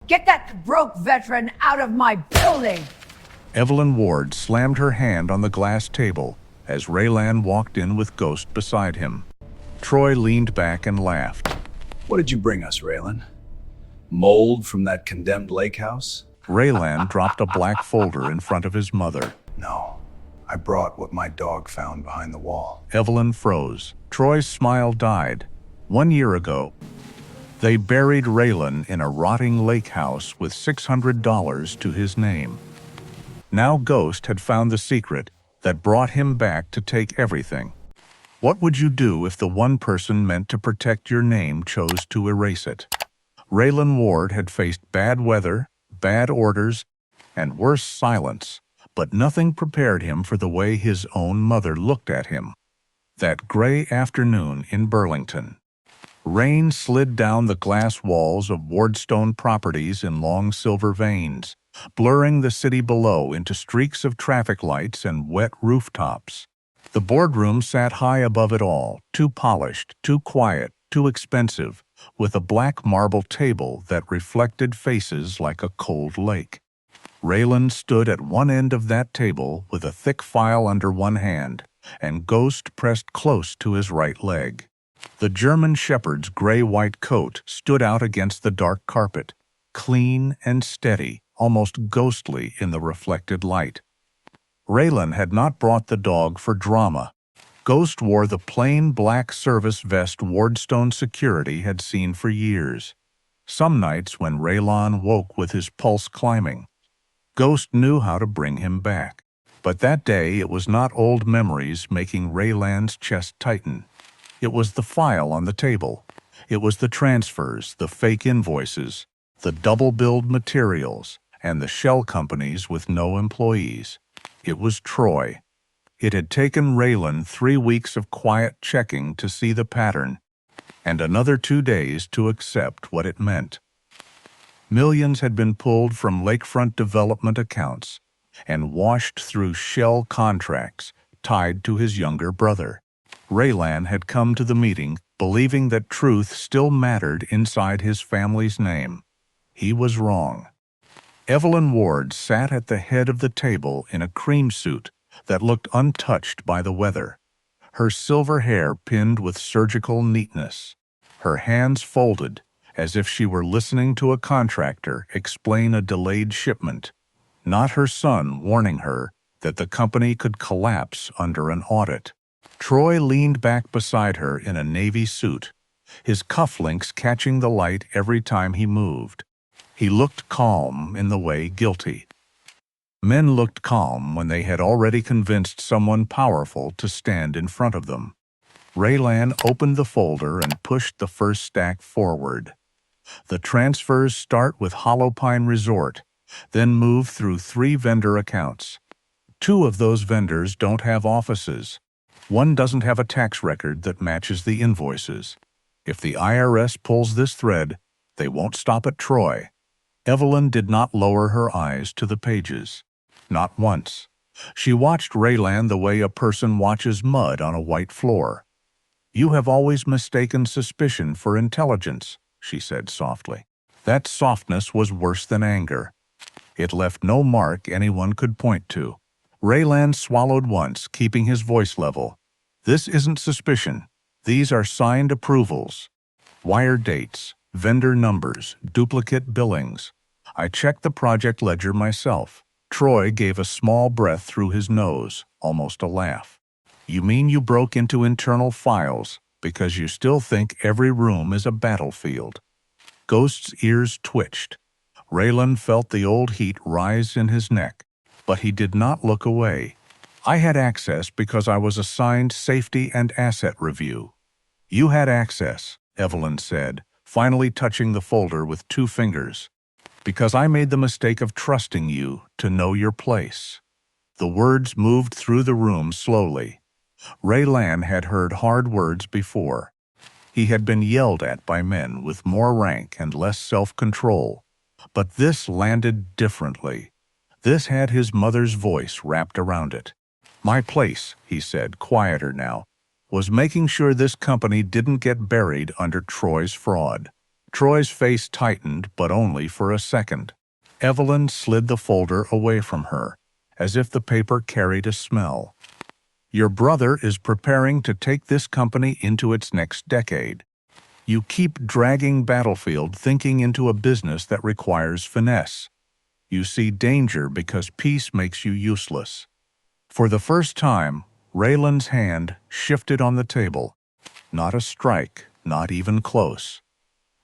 Get that broke veteran out of my building! Evelyn Ward slammed her hand on the glass table as Raylan walked in with Ghost beside him. Troy leaned back and laughed. What did you bring us, Raylan? Mold from that condemned lake house? Raylan dropped a black folder in front of his mother. No, I brought what my dog found behind the wall. Evelyn froze. Troy's smile died. 1 year ago, they buried Raylan in a rotting lake house with $600 to his name. Now Ghost had found the secret that brought him back to take everything. What would you do if the one person meant to protect your name chose to erase it? Raylan Ward had faced bad weather, bad orders, and worse, silence, but nothing prepared him for the way his own mother looked at him. That gray afternoon in Burlington. Rain slid down the glass walls of Wardstone properties in long silver veins, blurring the city below into streaks of traffic lights and wet rooftops. The boardroom sat high above it all, too polished, too quiet, too expensive, with a black marble table that reflected faces like a cold lake. Raylan stood at one end of that table with a thick file under one hand, and Ghost pressed close to his right leg. The German shepherd's gray-white coat stood out against the dark carpet, clean and steady, almost ghostly in the reflected light. Raylan had not brought the dog for drama. Ghost wore the plain black service vest Wardstone security had seen for years. Some nights when Raylan woke with his pulse climbing, Ghost knew how to bring him back. But that day it was not old memories making Raylan's chest tighten. It was the file on the table. It was the transfers, the fake invoices, the double-billed materials, and the shell companies with no employees. It was Troy. It had taken Raylan 3 weeks of quiet checking to see the pattern, and another 2 days to accept what it meant. Millions had been pulled from lakefront development accounts and washed through shell contracts tied to his younger brother. Raylan had come to the meeting believing that truth still mattered inside his family's name. He was wrong. Evelyn Ward sat at the head of the table in a cream suit that looked untouched by the weather, her silver hair pinned with surgical neatness, her hands folded as if she were listening to a contractor explain a delayed shipment, not her son warning her that the company could collapse under an audit. Troy leaned back beside her in a navy suit, his cufflinks catching the light every time he moved. He looked calm in the way guilty. Men looked calm when they had already convinced someone powerful to stand in front of them. Raylan opened the folder and pushed the first stack forward. The transfers start with Hollow Pine Resort, then move through 3 vendor accounts. 2 of those vendors don't have offices. 1 doesn't have a tax record that matches the invoices. If the IRS pulls this thread, they won't stop at Troy. Evelyn did not lower her eyes to the pages. Not once. She watched Raylan the way a person watches mud on a white floor. "You have always mistaken suspicion for intelligence," she said softly. That softness was worse than anger. It left no mark anyone could point to. Raylan swallowed once, keeping his voice level. "This isn't suspicion. These are signed approvals. Wire dates, vendor numbers, duplicate billings. I checked the project ledger myself." Troy gave a small breath through his nose, almost a laugh. "You mean you broke into internal files because you still think every room is a battlefield?" Ghost's ears twitched. Raylan felt the old heat rise in his neck, but he did not look away. "I had access because I was assigned safety and asset review." "You had access," Evelyn said, finally touching the folder with 2 fingers. "Because I made the mistake of trusting you to know your place." The words moved through the room slowly. Raylan had heard hard words before. He had been yelled at by men with more rank and less self-control. But this landed differently. This had his mother's voice wrapped around it. "My place," he said, quieter now, "was making sure this company didn't get buried under Troy's fraud." Troy's face tightened, but only for a second. Evelyn slid the folder away from her, as if the paper carried a smell. Your brother is preparing to take this company into its next decade. You keep dragging Battlefield thinking into a business that requires finesse. You see danger because peace makes you useless. For the first time, Raylan's hand shifted on the table. Not a strike, not even close.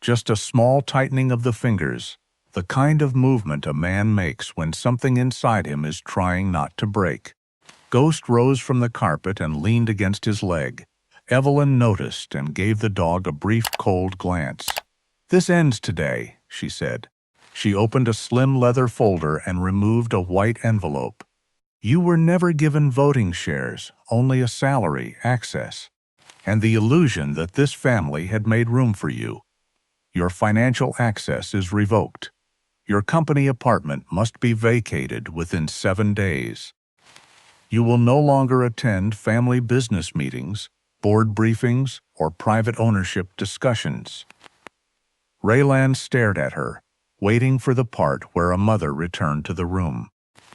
Just a small tightening of the fingers, the kind of movement a man makes when something inside him is trying not to break. Ghost rose from the carpet and leaned against his leg. Evelyn noticed and gave the dog a brief cold glance. "This ends today," she said. She opened a slim leather folder and removed a white envelope. "You were never given voting shares, only a salary, access, and the illusion that this family had made room for you. Your financial access is revoked. Your company apartment must be vacated within 7 days. You will no longer attend family business meetings, board briefings, or private ownership discussions." Raylan stared at her, waiting for the part where a mother returned to the room.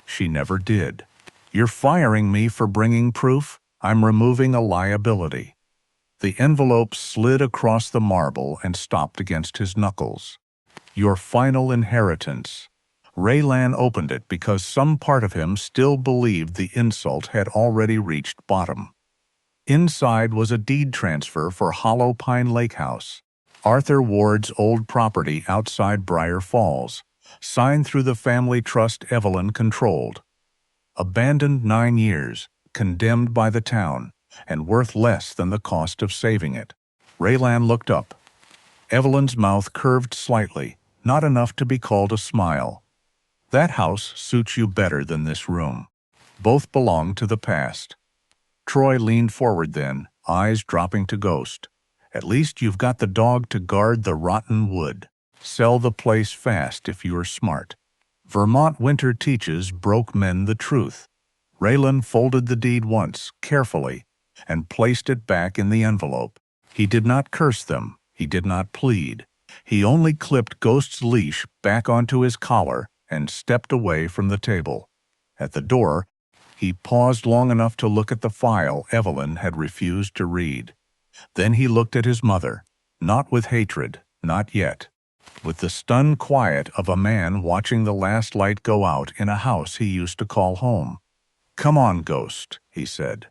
She never did. "You're firing me for bringing proof? I'm removing a liability." The envelope slid across the marble and stopped against his knuckles. "Your final inheritance." Raylan opened it because some part of him still believed the insult had already reached bottom. Inside was a deed transfer for Hollow Pine Lake House, Arthur Ward's old property outside Briar Falls, signed through the family trust Evelyn controlled. Abandoned 9 years, condemned by the town, and worth less than the cost of saving it. Raylan looked up. Evelyn's mouth curved slightly, not enough to be called a smile. "That house suits you better than this room. Both belong to the past." Troy leaned forward then, eyes dropping to Ghost. "At least you've got the dog to guard the rotten wood. Sell the place fast if you're smart. Vermont winter teaches broke men the truth." Raylan folded the deed once, carefully, and placed it back in the envelope. He did not curse them. He did not plead. He only clipped Ghost's leash back onto his collar and stepped away from the table. At the door, he paused long enough to look at the file Evelyn had refused to read. Then he looked at his mother, not with hatred, not yet, with the stunned quiet of a man watching the last light go out in a house he used to call home. "Come on, Ghost," he said.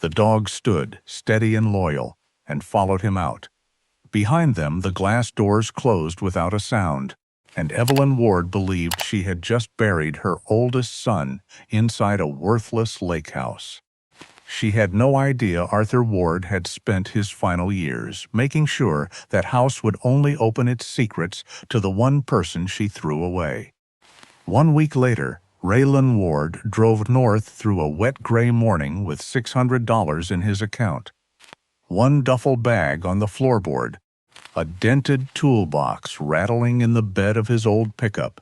The dog stood, steady and loyal, and followed him out. Behind them, the glass doors closed without a sound, and Evelyn Ward believed she had just buried her oldest son inside a worthless lake house. She had no idea Arthur Ward had spent his final years making sure that house would only open its secrets to the one person she threw away. 1 week later, Raylan Ward drove north through a wet gray morning with $600 in his account. One duffel bag on the floorboard, a dented toolbox rattling in the bed of his old pickup,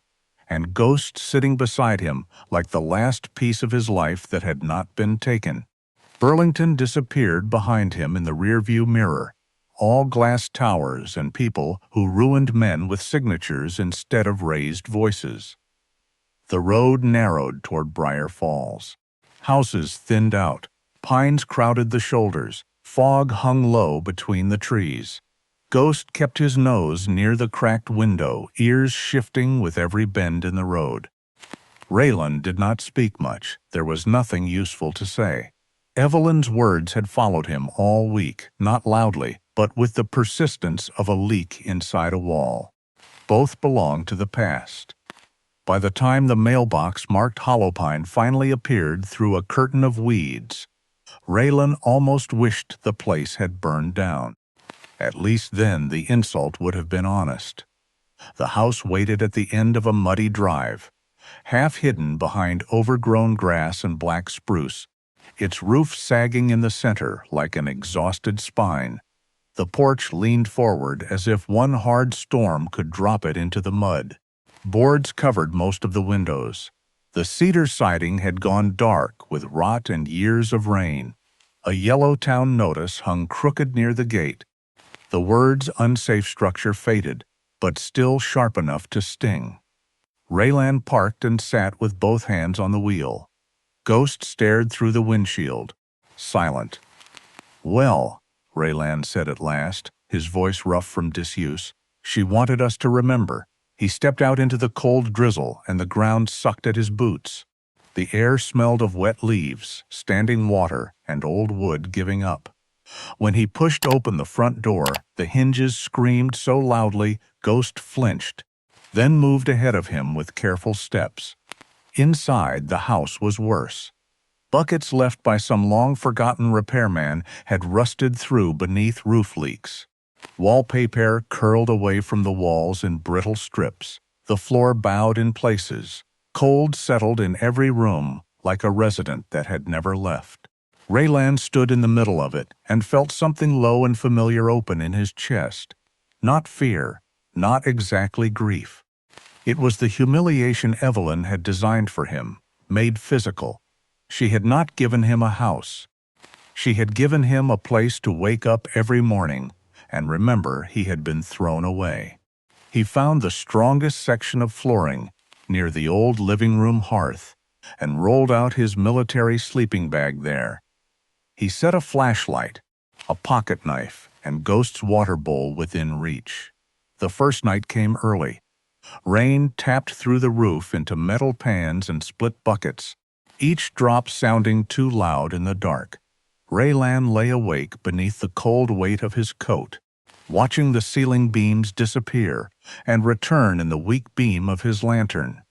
and Ghost sitting beside him like the last piece of his life that had not been taken. Burlington disappeared behind him in the rearview mirror, all glass towers and people who ruined men with signatures instead of raised voices. The road narrowed toward Briar Falls. Houses thinned out, pines crowded the shoulders, fog hung low between the trees. Ghost kept his nose near the cracked window, ears shifting with every bend in the road. Raylan did not speak much. There was nothing useful to say. Evelyn's words had followed him all week, not loudly, but with the persistence of a leak inside a wall. Both belonged to the past. By the time the mailbox marked Hollowpine finally appeared through a curtain of weeds, Raylan almost wished the place had burned down. At least then the insult would have been honest. The house waited at the end of a muddy drive, half hidden behind overgrown grass and black spruce, its roof sagging in the center like an exhausted spine. The porch leaned forward as if one hard storm could drop it into the mud. Boards covered most of the windows. The cedar siding had gone dark with rot and years of rain. A yellow town notice hung crooked near the gate. The words "unsafe structure" faded, but still sharp enough to sting. Raylan parked and sat with both hands on the wheel. Ghost stared through the windshield, silent. "Well," Raylan said at last, his voice rough from disuse, "she wanted us to remember." He stepped out into the cold drizzle, and the ground sucked at his boots. The air smelled of wet leaves, standing water, and old wood giving up. When he pushed open the front door, the hinges screamed so loudly, Ghost flinched, then moved ahead of him with careful steps. Inside, the house was worse. Buckets left by some long-forgotten repairman had rusted through beneath roof leaks. Wallpaper curled away from the walls in brittle strips. The floor bowed in places. Cold settled in every room, like a resident that had never left. Raylan stood in the middle of it and felt something low and familiar open in his chest. Not fear, not exactly grief. It was the humiliation Evelyn had designed for him, made physical. She had not given him a house. She had given him a place to wake up every morning and remember he had been thrown away. He found the strongest section of flooring near the old living room hearth and rolled out his military sleeping bag there. He set a flashlight, a pocket knife, and Ghost's water bowl within reach. The first night came early. Rain tapped through the roof into metal pans and split buckets, each drop sounding too loud in the dark. Raylan lay awake beneath the cold weight of his coat, watching the ceiling beams disappear and return in the weak beam of his lantern.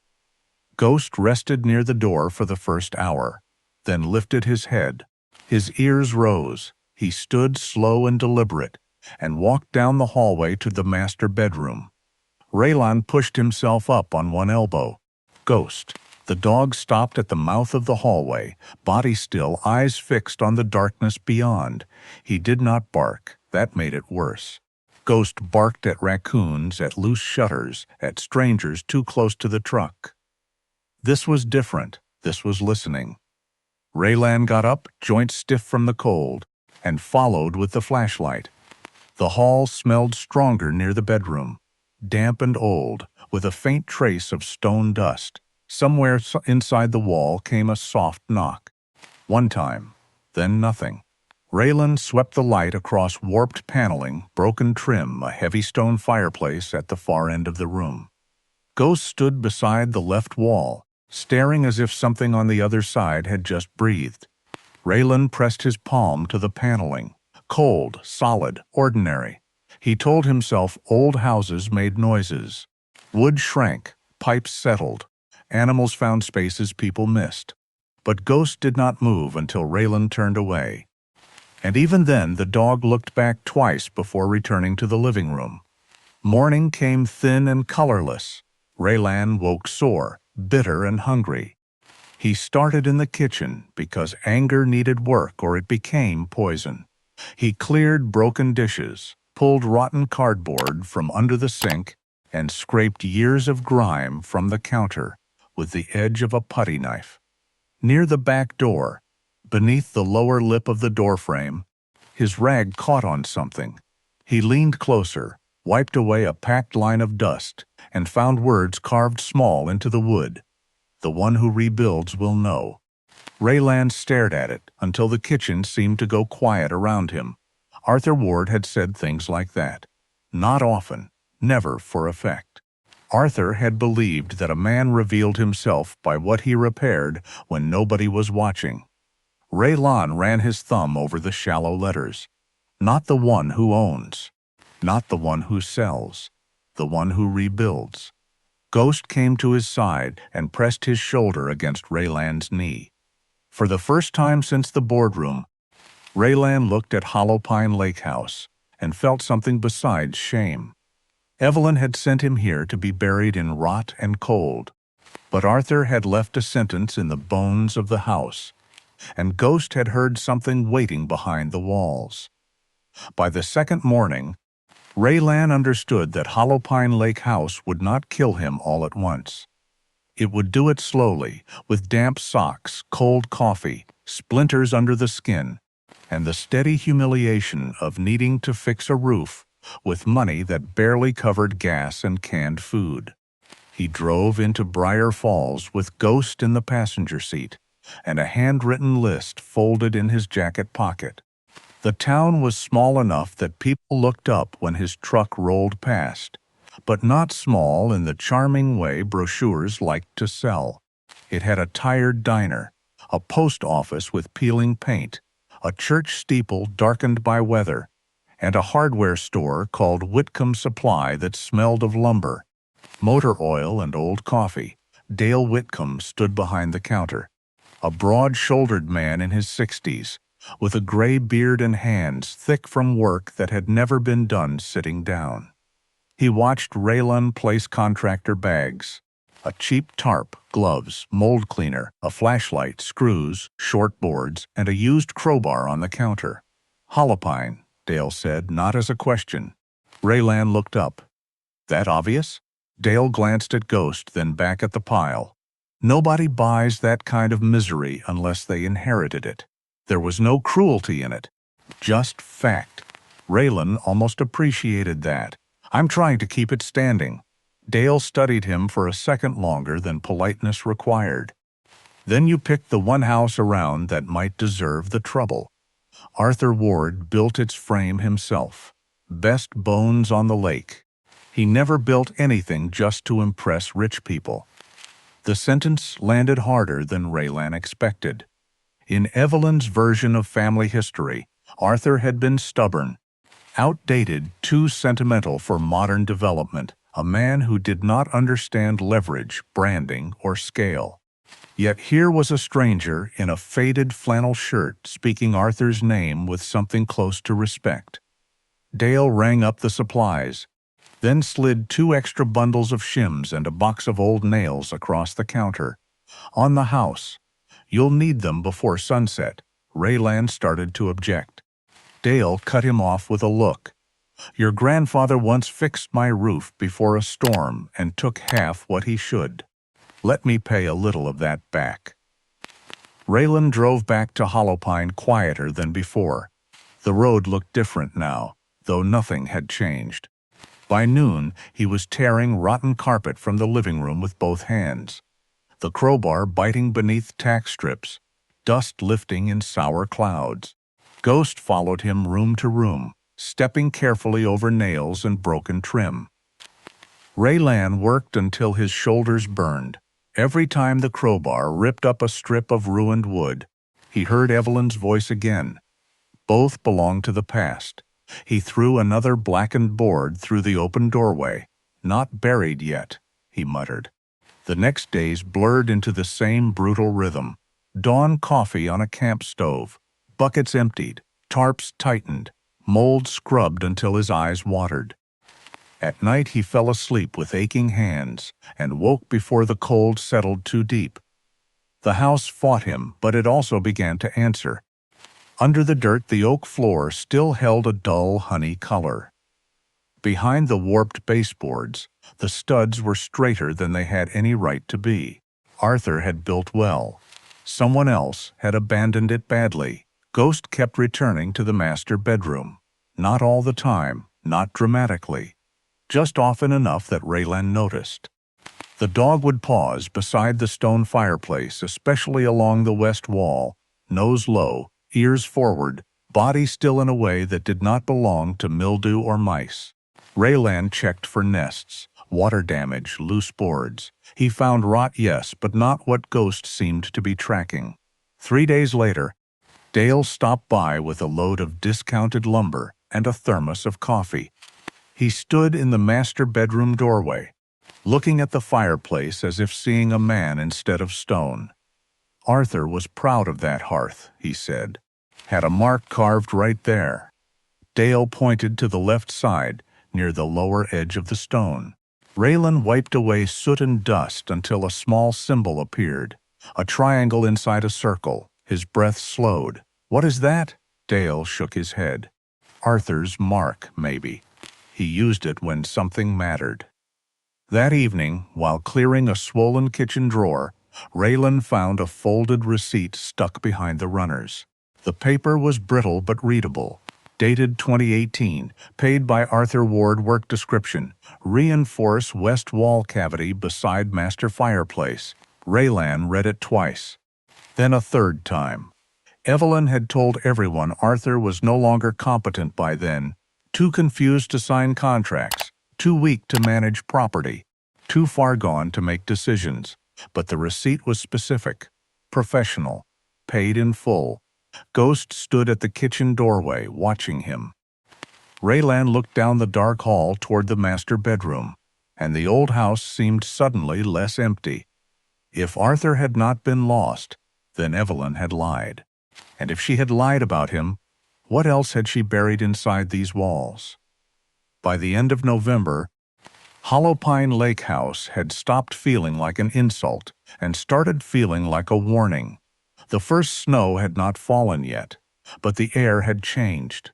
Ghost rested near the door for the first hour, then lifted his head. His ears rose. He stood slow and deliberate and walked down the hallway to the master bedroom. Raylan pushed himself up on one elbow. Ghost. The dog stopped at the mouth of the hallway, body still, eyes fixed on the darkness beyond. He did not bark. That made it worse. Ghost barked at raccoons, at loose shutters, at strangers too close to the truck. This was different. This was listening. Raylan got up, joints stiff from the cold, and followed with the flashlight. The hall smelled stronger near the bedroom, damp and old, with a faint trace of stone dust. Somewhere inside the wall came a soft knock. One time, then nothing. Raylan swept the light across warped paneling, broken trim, a heavy stone fireplace at the far end of the room. Ghost stood beside the left wall, staring as if something on the other side had just breathed. Raylan pressed his palm to the paneling. Cold, solid, ordinary. He told himself old houses made noises. Wood shrank, pipes settled. Animals found spaces people missed. But Ghost did not move until Raylan turned away. And even then, the dog looked back twice before returning to the living room. Morning came thin and colorless. Raylan woke sore, bitter and hungry. He started in the kitchen because anger needed work or it became poison. He cleared broken dishes, pulled rotten cardboard from under the sink, and scraped years of grime from the counter with the edge of a putty knife. Near the back door, beneath the lower lip of the doorframe, his rag caught on something. He leaned closer, wiped away a packed line of dust, and found words carved small into the wood. "The one who rebuilds will know." Raylan stared at it until the kitchen seemed to go quiet around him. Arthur Ward had said things like that. Not often, never for effect. Arthur had believed that a man revealed himself by what he repaired when nobody was watching. Raylan ran his thumb over the shallow letters. Not the one who owns. Not the one who sells. The one who rebuilds. Ghost came to his side and pressed his shoulder against Raylan's knee. For the first time since the boardroom, Raylan looked at Hollow Pine Lake House and felt something besides shame. Evelyn had sent him here to be buried in rot and cold, but Arthur had left a sentence in the bones of the house, and Ghost had heard something waiting behind the walls. By the second morning, Raylan understood that Hollow Pine Lake House would not kill him all at once. It would do it slowly, with damp socks, cold coffee, splinters under the skin, and the steady humiliation of needing to fix a roof with money that barely covered gas and canned food. He drove into Briar Falls with Ghost in the passenger seat and a handwritten list folded in his jacket pocket. The town was small enough that people looked up when his truck rolled past, but not small in the charming way brochures liked to sell. It had a tired diner, a post office with peeling paint, a church steeple darkened by weather, and a hardware store called Whitcomb Supply that smelled of lumber, motor oil, and old coffee. Dale Whitcomb stood behind the counter, a broad-shouldered man in his 60s, with a gray beard and hands thick from work that had never been done sitting down. He watched Raylan place contractor bags, a cheap tarp, gloves, mold cleaner, a flashlight, screws, short boards, and a used crowbar on the counter. "Holopine," Dale said, not as a question. Raylan looked up. "That obvious?" Dale glanced at Ghost, then back at the pile. "Nobody buys that kind of misery unless they inherited it." There was no cruelty in it, just fact. Raylan almost appreciated that. "I'm trying to keep it standing." Dale studied him for a second longer than politeness required. "Then you picked the one house around that might deserve the trouble." Arthur Ward built its frame himself. Best bones on the lake. He never built anything just to impress rich people. The sentence landed harder than Raylan expected. In Evelyn's version of family history, Arthur had been stubborn, outdated, too sentimental for modern development, a man who did not understand leverage, branding, or scale. Yet here was a stranger in a faded flannel shirt speaking Arthur's name with something close to respect. Dale rang up the supplies, then slid 2 extra bundles of shims and a box of old nails across the counter. "On the house. You'll need them before sunset." Raylan started to object. Dale cut him off with a look. "Your grandfather once fixed my roof before a storm and took half what he should. Let me pay a little of that back." Raylan drove back to Holopine quieter than before. The road looked different now, though nothing had changed. By noon, he was tearing rotten carpet from the living room with both hands, the crowbar biting beneath tack strips, dust lifting in sour clouds. Ghost followed him room to room, stepping carefully over nails and broken trim. Raylan worked until his shoulders burned. Every time the crowbar ripped up a strip of ruined wood, he heard Evelyn's voice again. Both belonged to the past. He threw another blackened board through the open doorway. "Not buried yet," he muttered. The next days blurred into the same brutal rhythm. Dawn coffee on a camp stove, buckets emptied, tarps tightened, mold scrubbed until his eyes watered. At night he fell asleep with aching hands and woke before the cold settled too deep. The house fought him, but it also began to answer. Under the dirt, the oak floor still held a dull honey color. Behind the warped baseboards, the studs were straighter than they had any right to be. Arthur had built well. Someone else had abandoned it badly. Ghost kept returning to the master bedroom. Not all the time, not dramatically. Just often enough that Raylan noticed. The dog would pause beside the stone fireplace, especially along the west wall, nose low, ears forward, body still in a way that did not belong to mildew or mice. Raylan checked for nests, water damage, loose boards. He found rot, yes, but not what Ghost seemed to be tracking. 3 days later, Dale stopped by with a load of discounted lumber and a thermos of coffee. He stood in the master bedroom doorway, looking at the fireplace as if seeing a man instead of stone. Arthur was proud of that hearth, he said. Had a mark carved right there. Dale pointed to the left side, near the lower edge of the stone. Raylan wiped away soot and dust until a small symbol appeared, a triangle inside a circle. His breath slowed. "What is that?" Dale shook his head. "Arthur's mark, maybe. He used it when something mattered." That evening, while clearing a swollen kitchen drawer, Raylan found a folded receipt stuck behind the runners. The paper was brittle but readable. Dated 2018. Paid by Arthur Ward. Work description: reinforce west wall cavity beside master fireplace. Raylan read it twice. Then a third time. Evelyn had told everyone Arthur was no longer competent by then, too confused to sign contracts, too weak to manage property, too far gone to make decisions. But the receipt was specific, professional, paid in full. Ghost stood at the kitchen doorway, watching him. Raylan looked down the dark hall toward the master bedroom, and the old house seemed suddenly less empty. If Arthur had not been lost, then Evelyn had lied. And if she had lied about him, what else had she buried inside these walls? By the end of November, Hollow Pine Lake House had stopped feeling like an insult and started feeling like a warning. The first snow had not fallen yet, but the air had changed.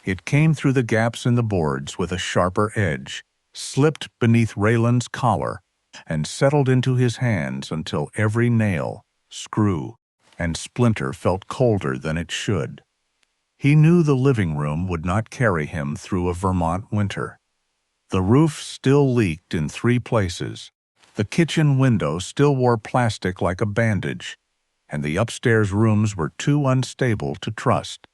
It came through the gaps in the boards with a sharper edge, slipped beneath Raylan's collar, and settled into his hands until every nail, screw, and splinter felt colder than it should. He knew the living room would not carry him through a Vermont winter. The roof still leaked in 3 places. The kitchen window still wore plastic like a bandage, and the upstairs rooms were too unstable to trust.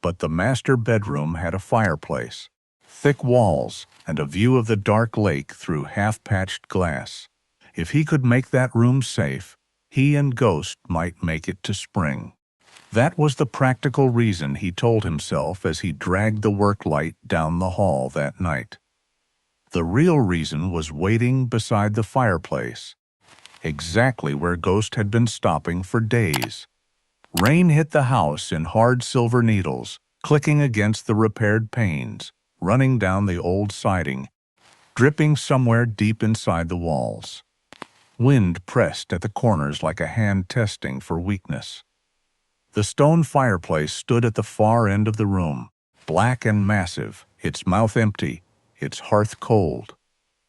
But the master bedroom had a fireplace, thick walls, and a view of the dark lake through half-patched glass. If he could make that room safe, he and Ghost might make it to spring. That was the practical reason, he told himself as he dragged the work light down the hall that night. The real reason was waiting beside the fireplace, exactly where Ghost had been stopping for days. Rain hit the house in hard silver needles, clicking against the repaired panes, running down the old siding, dripping somewhere deep inside the walls. Wind pressed at the corners like a hand testing for weakness. The stone fireplace stood at the far end of the room, black and massive, its mouth empty, its hearth cold.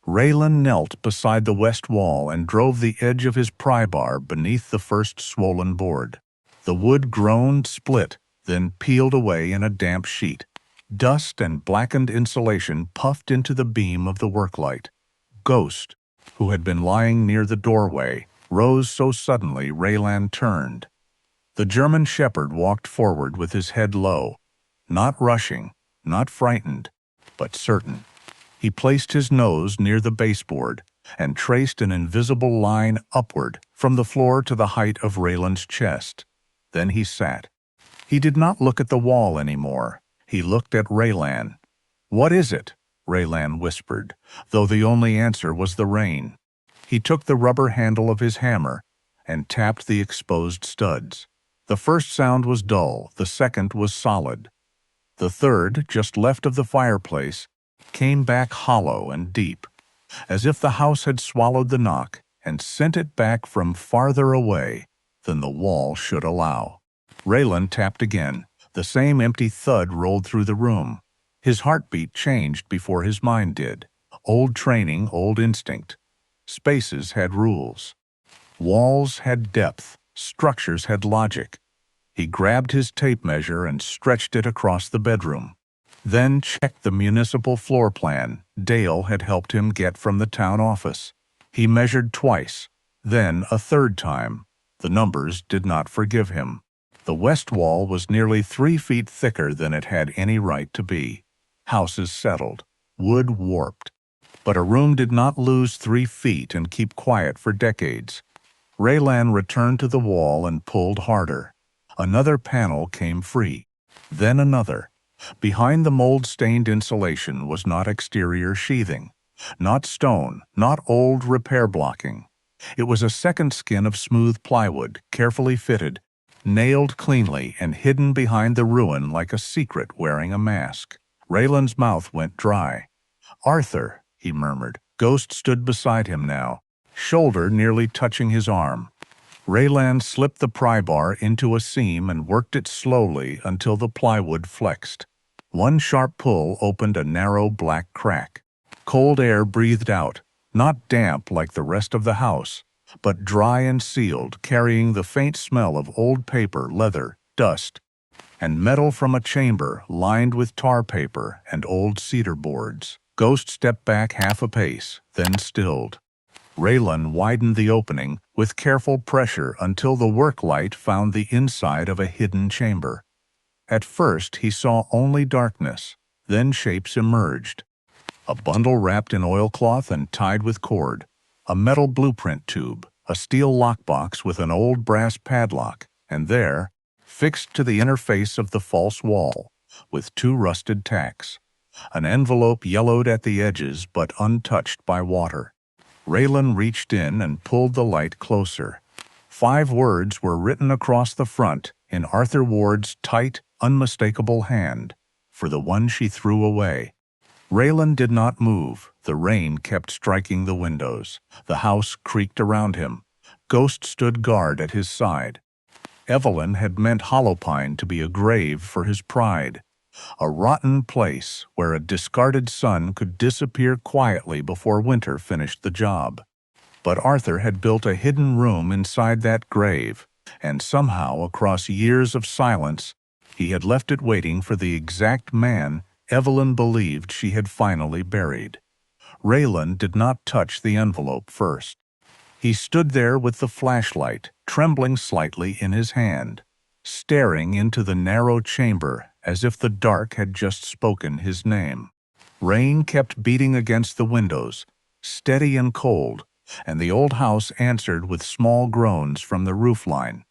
Raylan knelt beside the west wall and drove the edge of his pry bar beneath the first swollen board. The wood groaned, split, then peeled away in a damp sheet. Dust and blackened insulation puffed into the beam of the worklight. Ghost, who had been lying near the doorway, rose so suddenly Raylan turned. The German shepherd walked forward with his head low, not rushing, not frightened, but certain. He placed his nose near the baseboard and traced an invisible line upward from the floor to the height of Raylan's chest. Then he sat. He did not look at the wall anymore. He looked at Raylan. "What is it?" Raylan whispered, though the only answer was the rain. He took the rubber handle of his hammer and tapped the exposed studs. The first sound was dull, the second was solid. The third, just left of the fireplace, came back hollow and deep, as if the house had swallowed the knock and sent it back from farther away than the wall should allow. Raylan tapped again. The same empty thud rolled through the room. His heartbeat changed before his mind did. Old training, old instinct. Spaces had rules. Walls had depth. Structures had logic. He grabbed his tape measure and stretched it across the bedroom. Then checked the municipal floor plan Dale had helped him get from the town office. He measured twice, then a third time. The numbers did not forgive him. The west wall was nearly 3 feet thicker than it had any right to be. Houses settled, wood warped. But a room did not lose 3 feet and keep quiet for decades. Raylan returned to the wall and pulled harder. Another panel came free. Then another. Behind the mold-stained insulation was not exterior sheathing, not stone, not old repair blocking. It was a second skin of smooth plywood, carefully fitted, nailed cleanly and hidden behind the ruin like a secret wearing a mask. Raylan's mouth went dry. "Arthur," he murmured. Ghost stood beside him now, shoulder nearly touching his arm. Raylan slipped the pry bar into a seam and worked it slowly until the plywood flexed. One sharp pull opened a narrow black crack. Cold air breathed out, not damp like the rest of the house, but dry and sealed, carrying the faint smell of old paper, leather, dust, and metal from a chamber lined with tar paper and old cedar boards. Ghost stepped back half a pace, then stilled. Raylan widened the opening with careful pressure until the work light found the inside of a hidden chamber. At first, he saw only darkness, then shapes emerged. A bundle wrapped in oilcloth and tied with cord, a metal blueprint tube, a steel lockbox with an old brass padlock, and there, fixed to the inner face of the false wall, with 2 rusted tacks, an envelope yellowed at the edges but untouched by water. Raylan reached in and pulled the light closer. 5 words were written across the front in Arthur Ward's tight, unmistakable hand, for the one she threw away. Raylan did not move. The rain kept striking the windows. The house creaked around him. Ghost stood guard at his side. Evelyn had meant Hollowpine to be a grave for his pride, a rotten place where a discarded son could disappear quietly before winter finished the job. But Arthur had built a hidden room inside that grave, and somehow, across years of silence, he had left it waiting for the exact man Evelyn believed she had finally buried. Raylan did not touch the envelope first. He stood there with the flashlight trembling slightly in his hand, staring into the narrow chamber as if the dark had just spoken his name. Rain kept beating against the windows, steady and cold, and the old house answered with small groans from the roofline.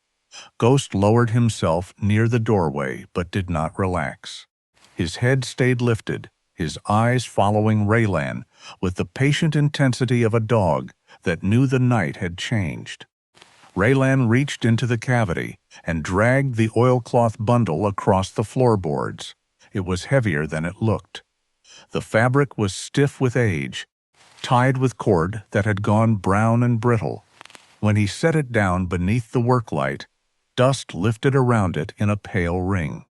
Ghost lowered himself near the doorway but did not relax. His head stayed lifted, his eyes following Raylan with the patient intensity of a dog that knew the night had changed. Raylan reached into the cavity and dragged the oilcloth bundle across the floorboards. It was heavier than it looked. The fabric was stiff with age, tied with cord that had gone brown and brittle. When he set it down beneath the work light, dust lifted around it in a pale ring.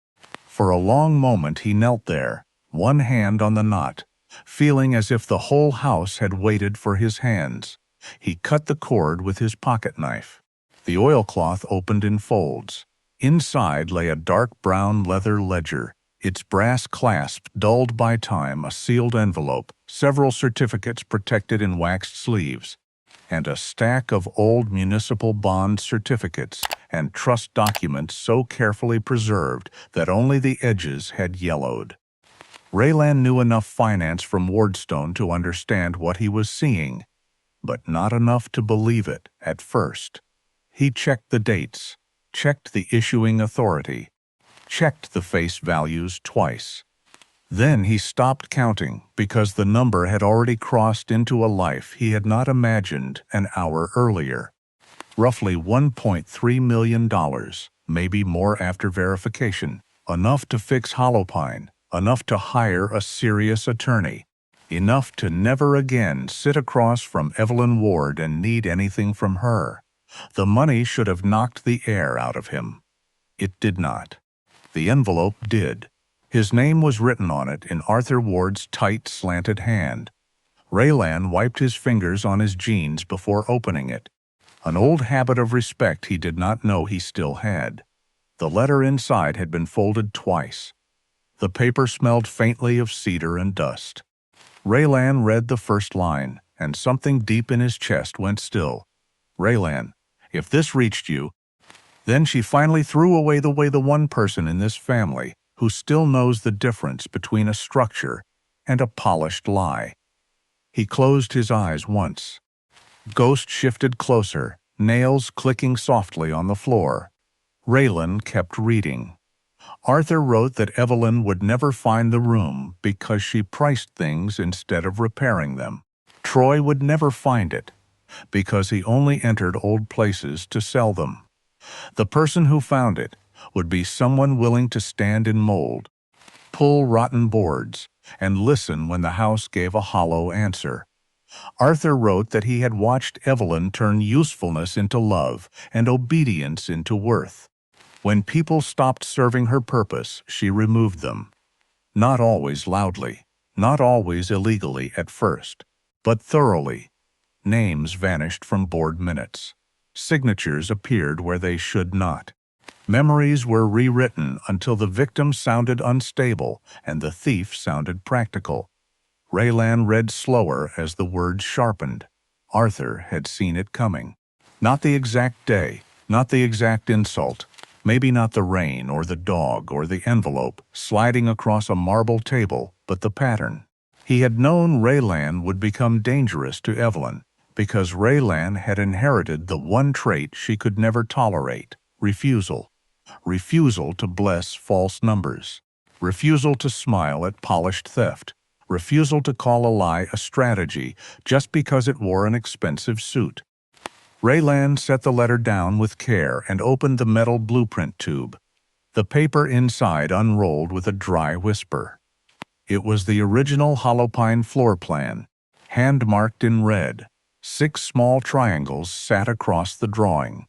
For a long moment he knelt there, one hand on the knot, feeling as if the whole house had waited for his hands. He cut the cord with his pocket knife. The oilcloth opened in folds. Inside lay a dark brown leather ledger, its brass clasp dulled by time, a sealed envelope, several certificates protected in waxed sleeves, and a stack of old municipal bond certificates and trust documents so carefully preserved that only the edges had yellowed. Raylan knew enough finance from Wardstone to understand what he was seeing, but not enough to believe it at first. He checked the dates, checked the issuing authority, checked the face values twice. Then he stopped counting because the number had already crossed into a life he had not imagined an hour earlier. Roughly $1.3 million, maybe more after verification, enough to fix Hollowpine, enough to hire a serious attorney, enough to never again sit across from Evelyn Ward and need anything from her. The money should have knocked the air out of him. It did not. The envelope did. His name was written on it in Arthur Ward's tight, slanted hand. Raylan wiped his fingers on his jeans before opening it, an old habit of respect he did not know he still had. The letter inside had been folded twice. The paper smelled faintly of cedar and dust. Raylan read the first line, and something deep in his chest went still. Raylan, if this reached you. Then she finally threw away the one person in this family who still knows the difference between a structure and a polished lie. He closed his eyes once. Ghost shifted closer, nails clicking softly on the floor. Raylan kept reading. Arthur wrote that Evelyn would never find the room because she priced things instead of repairing them. Troy would never find it because he only entered old places to sell them. The person who found it would be someone willing to stand in mold, pull rotten boards, and listen when the house gave a hollow answer. Arthur wrote that he had watched Evelyn turn usefulness into love and obedience into worth. When people stopped serving her purpose, she removed them. Not always loudly, not always illegally at first, but thoroughly. Names vanished from board minutes. Signatures appeared where they should not. Memories were rewritten until the victim sounded unstable and the thief sounded practical. Raylan read slower as the words sharpened. Arthur had seen it coming. Not the exact day, not the exact insult, maybe not the rain or the dog or the envelope sliding across a marble table, but the pattern. He had known Raylan would become dangerous to Evelyn because Raylan had inherited the one trait she could never tolerate: refusal. Refusal to bless false numbers. Refusal to smile at polished theft. Refusal to call a lie a strategy just because it wore an expensive suit. Raylan set the letter down with care and opened the metal blueprint tube. The paper inside unrolled with a dry whisper. It was the original hollow pine floor plan, hand-marked in red. 6 small triangles sat across the drawing.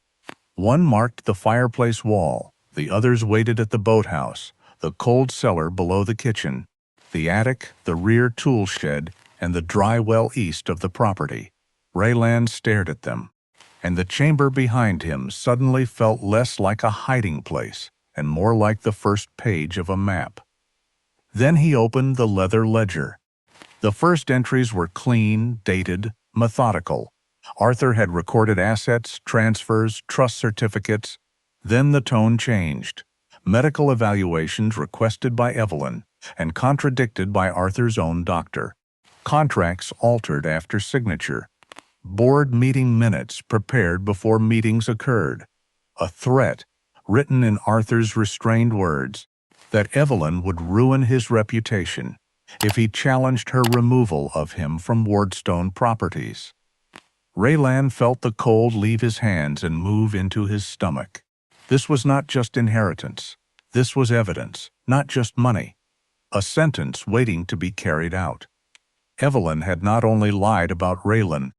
One marked the fireplace wall, the others waited at the boathouse, the cold cellar below the kitchen, the attic, the rear tool shed, and the dry well east of the property. Raylan stared at them, and the chamber behind him suddenly felt less like a hiding place and more like the first page of a map. Then he opened the leather ledger. The first entries were clean, dated, methodical. Arthur had recorded assets, transfers, trust certificates. Then the tone changed. Medical evaluations requested by Evelyn and contradicted by Arthur's own doctor. Contracts altered after signature. Board meeting minutes prepared before meetings occurred. A threat, written in Arthur's restrained words, that Evelyn would ruin his reputation if he challenged her removal of him from Wardstone Properties. Raylan felt the cold leave his hands and move into his stomach. This was not just inheritance. This was evidence, not just money. A sentence waiting to be carried out. Evelyn had not only lied about Raylan,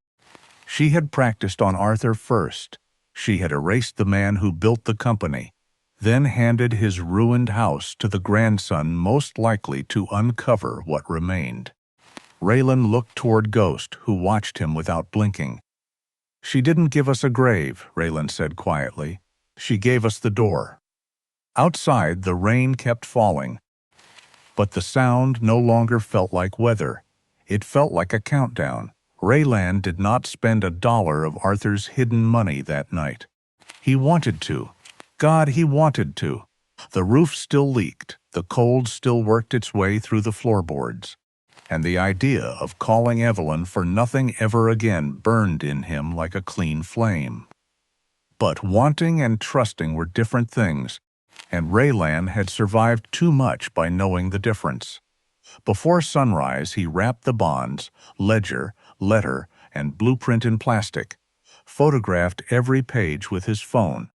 she had practiced on Arthur first. She had erased the man who built the company, then handed his ruined house to the grandson most likely to uncover what remained. Raylan looked toward Ghost, who watched him without blinking. "She didn't give us a grave," Raylan said quietly. "She gave us the door." Outside, the rain kept falling, but the sound no longer felt like weather. It felt like a countdown. Raylan did not spend $1 of Arthur's hidden money that night. He wanted to. God, he wanted to. The roof still leaked, the cold still worked its way through the floorboards, and the idea of calling Evelyn for nothing ever again burned in him like a clean flame. But wanting and trusting were different things, and Raylan had survived too much by knowing the difference. Before sunrise, he wrapped the bonds, ledger, letter, and blueprint in plastic, photographed every page with his phone,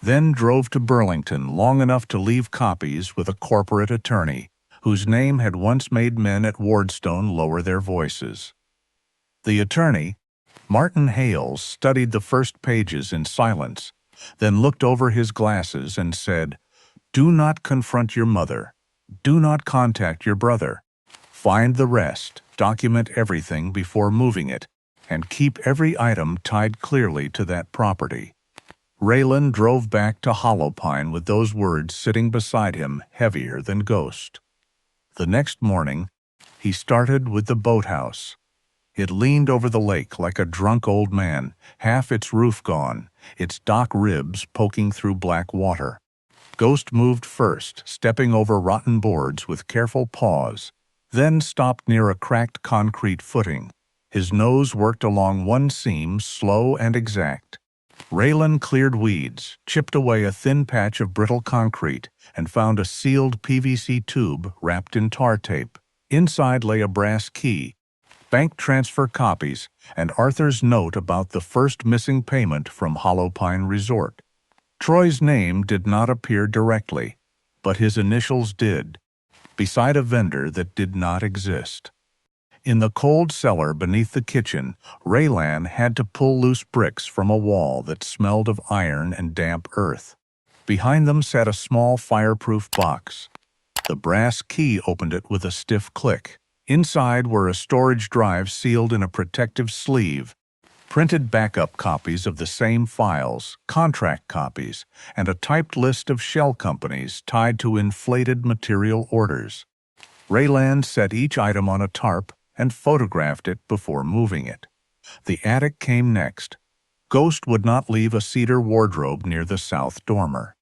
then drove to Burlington long enough to leave copies with a corporate attorney whose name had once made men at Wardstone lower their voices. The attorney, Martin Hales, studied the first pages in silence, then looked over his glasses and said, "Do not confront your mother. Do not contact your brother. Find the rest, document everything before moving it, and keep every item tied clearly to that property." Raylan drove back to Hollow Pine with those words sitting beside him, heavier than Ghost. The next morning, he started with the boathouse. It leaned over the lake like a drunk old man, half its roof gone, its dock ribs poking through black water. Ghost moved first, stepping over rotten boards with careful paws, then stopped near a cracked concrete footing. His nose worked along one seam, slow and exact. Raylan cleared weeds, chipped away a thin patch of brittle concrete, and found a sealed PVC tube wrapped in tar tape. Inside lay a brass key, bank transfer copies, and Arthur's note about the first missing payment from Hollow Pine Resort. Troy's name did not appear directly, but his initials did, beside a vendor that did not exist. In the cold cellar beneath the kitchen, Raylan had to pull loose bricks from a wall that smelled of iron and damp earth. Behind them sat a small fireproof box. The brass key opened it with a stiff click. Inside were a storage drive sealed in a protective sleeve, printed backup copies of the same files, contract copies, and a typed list of shell companies tied to inflated material orders. Raylan set each item on a tarp and photographed it before moving it. The attic came next. Ghost would not leave a cedar wardrobe near the south dormer.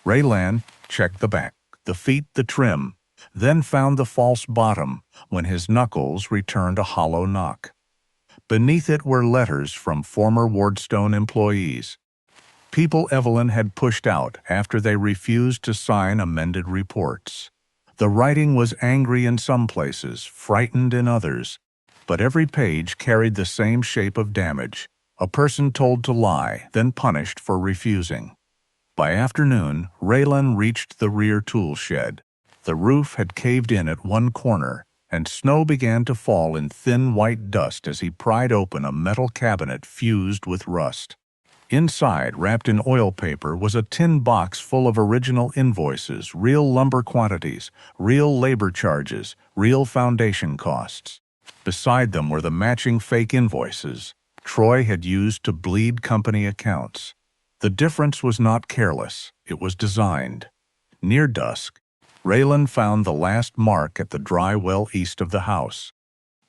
Raylan checked the back, the feet, the trim, then found the false bottom when his knuckles returned a hollow knock. Beneath it were letters from former Wardstone employees, people Evelyn had pushed out after they refused to sign amended reports. The writing was angry in some places, frightened in others, but every page carried the same shape of damage, a person told to lie, then punished for refusing. By afternoon, Raylan reached the rear tool shed. The roof had caved in at one corner, and snow began to fall in thin white dust as he pried open a metal cabinet fused with rust. Inside, wrapped in oil paper, was a tin box full of original invoices, real lumber quantities, real labor charges, real foundation costs. Beside them were the matching fake invoices Troy had used to bleed company accounts. The difference was not careless, it was designed. Near dusk, Raylan found the last mark at the dry well east of the house.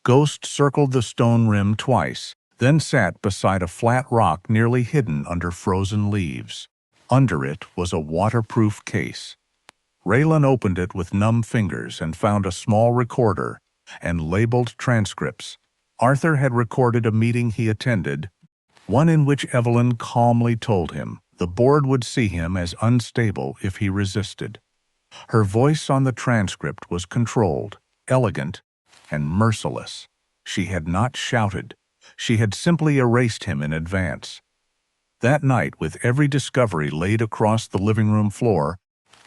Ghost circled the stone rim twice, then sat beside a flat rock nearly hidden under frozen leaves. Under it was a waterproof case. Raylan opened it with numb fingers and found a small recorder and labeled transcripts. Arthur had recorded a meeting he attended, one in which Evelyn calmly told him the board would see him as unstable if he resisted. Her voice on the transcript was controlled, elegant, and merciless. She had not shouted. She had simply erased him in advance. That night, with every discovery laid across the living room floor,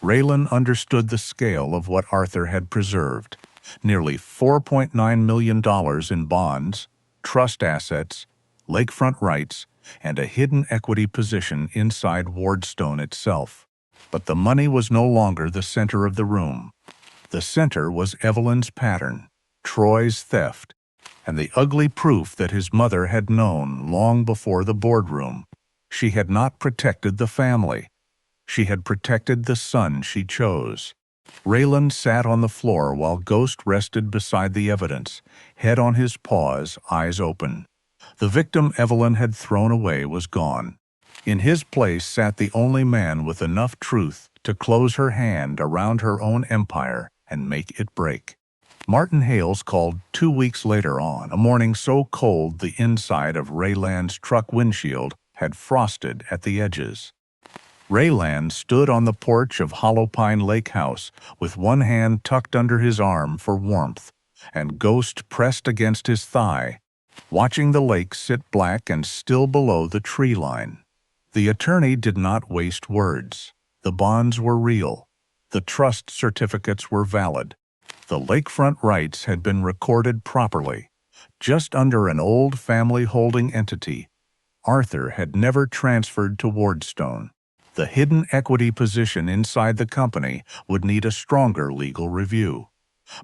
Raylan understood the scale of what Arthur had preserved. Nearly $4.9 million in bonds, trust assets, lakefront rights, and a hidden equity position inside Wardstone itself. But the money was no longer the center of the room. The center was Evelyn's pattern, Troy's theft, and the ugly proof that his mother had known long before the boardroom. She had not protected the family. She had protected the son she chose. Raylan sat on the floor while Ghost rested beside the evidence, head on his paws, eyes open. The victim Evelyn had thrown away was gone. In his place sat the only man with enough truth to close her hand around her own empire and make it break. Martin Hales called 2 weeks later on a morning so cold the inside of Raylan's truck windshield had frosted at the edges. Raylan stood on the porch of Hollow Pine Lake House with one hand tucked under his arm for warmth, and Ghost pressed against his thigh, watching the lake sit black and still below the tree line. The attorney did not waste words. The bonds were real. The trust certificates were valid. The lakefront rights had been recorded properly, just under an old family holding entity. Arthur had never transferred to Wardstone. The hidden equity position inside the company would need a stronger legal review.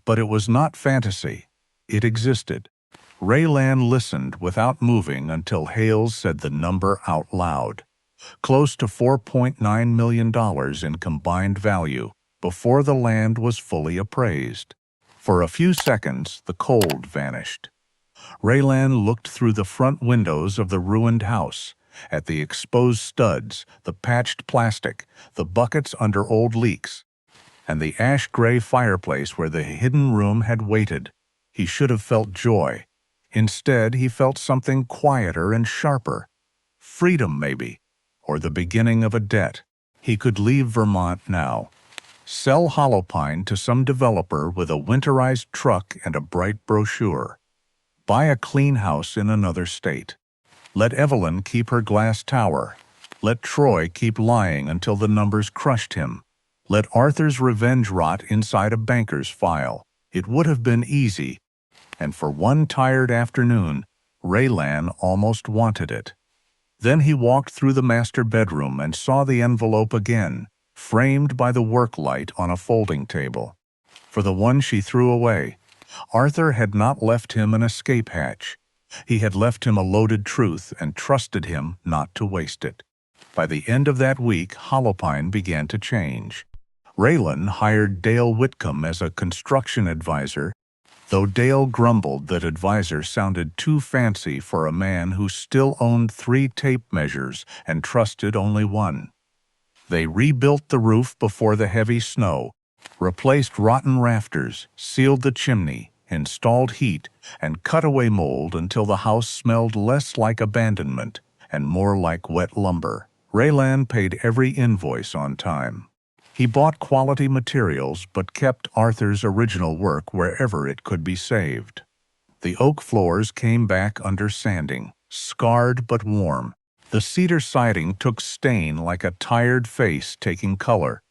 But it was not fantasy. It existed. Raylan listened without moving until Hales said the number out loud. Close to $4.9 million in combined value before the land was fully appraised. For a few seconds, the cold vanished. Raylan looked through the front windows of the ruined house, at the exposed studs, the patched plastic, the buckets under old leaks, and the ash-gray fireplace where the hidden room had waited. He should have felt joy. Instead, he felt something quieter and sharper. Freedom, maybe, or the beginning of a debt. He could leave Vermont now. Sell Hollowpine to some developer with a winterized truck and a bright brochure. Buy a clean house in another state. Let Evelyn keep her glass tower. Let Troy keep lying until the numbers crushed him. Let Arthur's revenge rot inside a banker's file. It would have been easy, and for one tired afternoon, Raylan almost wanted it. Then he walked through the master bedroom and saw the envelope again, framed by the work light on a folding table. For the one she threw away, Arthur had not left him an escape hatch. He had left him a loaded truth and trusted him not to waste it. By the end of that week, Holopine began to change. Raylan hired Dale Whitcomb as a construction advisor, though Dale grumbled that advisor sounded too fancy for a man who still owned 3 tape measures and trusted only one. They rebuilt the roof before the heavy snow, replaced rotten rafters, sealed the chimney, installed heat, and cut away mold until the house smelled less like abandonment and more like wet lumber. Raylan paid every invoice on time. He bought quality materials but kept Arthur's original work wherever it could be saved. The oak floors came back under sanding, scarred but warm. The cedar siding took stain like a tired face taking color.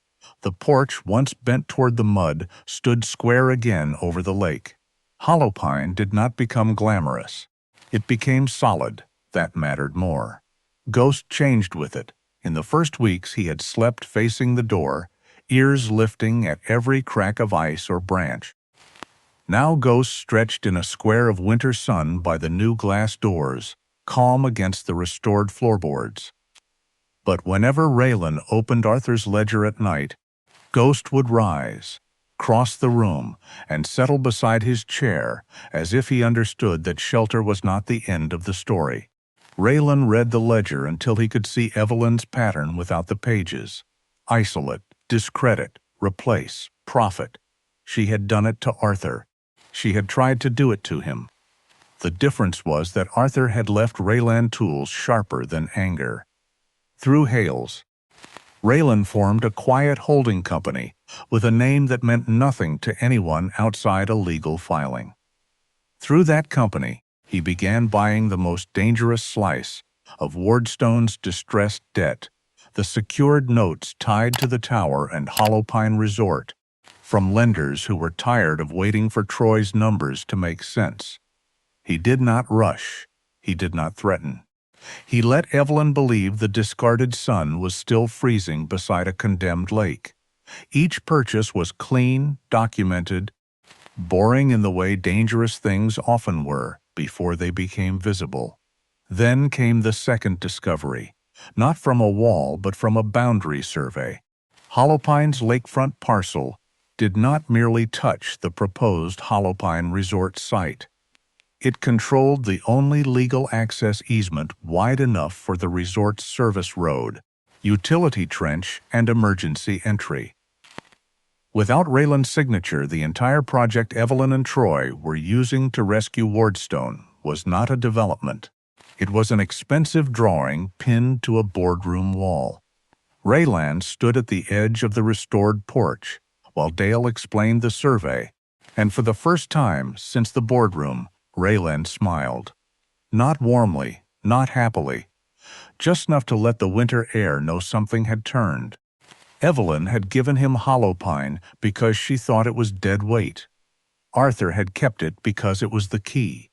The porch, once bent toward the mud, stood square again over the lake. Holopine did not become glamorous. It became solid. That mattered more. Ghost changed with it. In the first weeks he had slept facing the door, ears lifting at every crack of ice or branch. Now Ghost stretched in a square of winter sun by the new glass doors, calm against the restored floorboards. But whenever Raylan opened Arthur's ledger at night, Ghost would rise, cross the room, and settle beside his chair as if he understood that shelter was not the end of the story. Raylan read the ledger until he could see Evelyn's pattern without the pages. Isolate, discredit, replace, profit. She had done it to Arthur. She had tried to do it to him. The difference was that Arthur had left Raylan tools sharper than anger. Through Hales, Raylan formed a quiet holding company with a name that meant nothing to anyone outside a legal filing. Through that company, he began buying the most dangerous slice of Wardstone's distressed debt, the secured notes tied to the tower and Holopine Resort, from lenders who were tired of waiting for Troy's numbers to make sense. He did not rush. He did not threaten. He let Evelyn believe the discarded sun was still freezing beside a condemned lake. Each purchase was clean, documented, boring in the way dangerous things often were before they became visible. Then came the second discovery, not from a wall but from a boundary survey. Holopine's lakefront parcel did not merely touch the proposed Holopine Resort site. It controlled the only legal access easement wide enough for the resort's service road, utility trench, and emergency entry. Without Raylan's signature, the entire project Evelyn and Troy were using to rescue Wardstone was not a development. It was an expensive drawing pinned to a boardroom wall. Raylan stood at the edge of the restored porch, while Dale explained the survey, and for the first time since the boardroom, Raylan smiled. Not warmly, not happily, just enough to let the winter air know something had turned. Evelyn had given him Holopine because she thought it was dead weight. Arthur had kept it because it was the key.